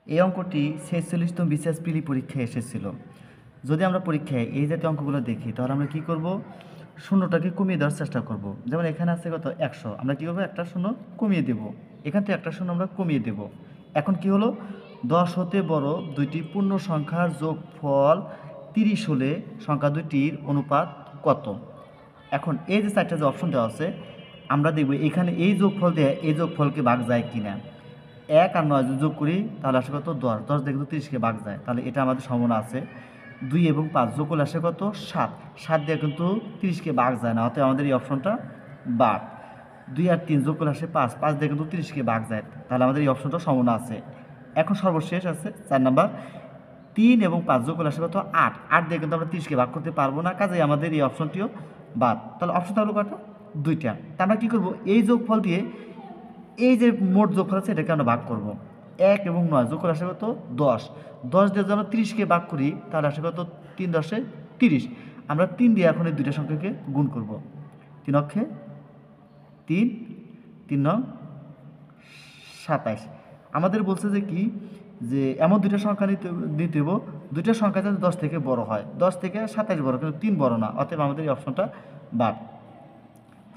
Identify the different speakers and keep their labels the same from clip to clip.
Speaker 1: এই অঙ্কটি 46তম বিসিএস প্রিলি পরীক্ষায় এসেছিল। যদি আমরা পরীক্ষায় এই জাতীয় অঙ্কগুলো দেখি তাহলে আমরা কি করব, শূন্যটাকে কমিয়ে দেওয়ার চেষ্টা করব। যেমন এখানে আছে কত 100, আমরা কি করব একটা শূন্য কমিয়ে দেব, এখান থেকে একটা শূন্য আমরা কমিয়ে দেব। এখন কি হলো, 10 হতে বড় দুইটি পূর্ণ সংখ্যার যোগফল 30 হলে সংখ্যা দুইটির অনুপাত কত। এখন এই যে চারটা যে অপশন দেওয়া আছে, আমরা দেখব এখানে এই যোগফল দিয়ে এই যোগফলকে ভাগ যায় কিনা। 1 আর 9 যদি যোগ করি তাহলে আসে কত 10, 10 দিয়ে কিন্তু 30কে ভাগ যায়, তাহলে এটা আমাদের সম্ভাবনা আছে। 2 এবং 5 যোগ করলে আসে কত 7, 7 দিয়ে কিন্তু 30কে ভাগ যায় না, অতএব আমাদের এই অপশনটা বাদ। 2 আর 3 যোগ করলে আসে 5, 5 দিয়ে কিন্তু 30কে ভাগ যায়, তাহলে আমাদের এই অপশনটা সম্ভাবনা আছে। এখন সর্বশেষ আছে 4 নাম্বার, 3 এবং 5 যোগ করলে আসে কত 8, 8 দিয়ে কিন্তু আমরা 30কে ভাগ করতে পারবো না, কাজেই আমাদের এই অপশনটিও বাদ। তাহলে অপশনটা হলো কটা, দুইটা। তা আমরা কী করবো, এই যোগফল দিয়ে এই যে মোট যোগফল আছে এটাকে আমরা ভাগ করব। 1 এবং 9 যোগ করে আসে কত 10, 10 দিয়ে যদি আমরা 30কে ভাগ করি তাহলে আসে কত 3 10 30। আমরা 3 দিয়ে এখন এই দুইটা সংখ্যাকে গুণ করব। 3 অক্ষে 3, 3 9 27। আমাদের বলছে যে কি, যে এমন দুইটা সংখ্যা নিতে হইব দুইটা সংখ্যা যাতে 10 থেকে বড় হয়, 10 থেকে 27 বড়, কিন্তু 3 বড় না, অতএব আমাদের এই অপশনটা বাদ।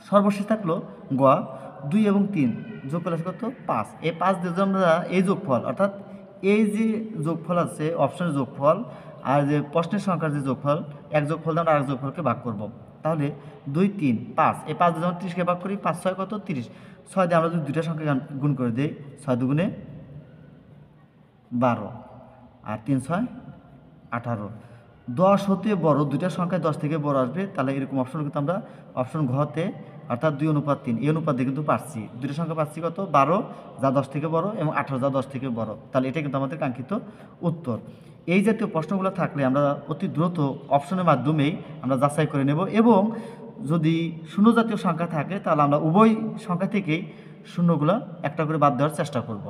Speaker 1: সর্বশেষ থাকলো গ, 2 এবং 3 যোগ করলে কত 5। এই 5 দিয়ে যদি আমরা এই যোগফল, অর্থাৎ এই যে যোগফল আছে অপশনের যোগফল আর যে প্রশ্নের সংখ্যার যে যোগফল, এক যোগফল দিয়ে আমরা আরেক যোগফলকে ভাগ করব। তাহলে 2 3 5, এই 5 দিয়ে যখন 30কে ভাগ করি 5 6 কত 30, 6 দিয়ে আমরা যদি দুইটা সংখ্যা গুণ করে দিই, 6 দুগুণে 12 আর 3 6 18। 10 হতে বড় দুইটা সংখ্যায় 10 থেকে বড় আসবে, তাহলে এরকম অপশন কিন্তু আমরা অপশন ঘতে অর্থাৎ 2 অনুপাত 3 এই অনুপাত দিয়ে কিন্তু পাচ্ছি, দুইটা সংখ্যা পাচ্ছি কত 12 যা 10 থেকে বড় এবং 18 যা 10 থেকে বড়, তাহলে এটা কিন্তু আমাদের কাঙ্ক্ষিত উত্তর। এই জাতীয় প্রশ্নগুলো থাকলে আমরা অতি দ্রুত অপশনের মাধ্যমেই আমরা যাচাই করে নেব, এবং যদি শূন্য জাতীয় সংখ্যা থাকে তাহলে আমরা উভয় সংখ্যা থেকেই শূন্যগুলো একটা করে বাদ দেওয়ার চেষ্টা করব।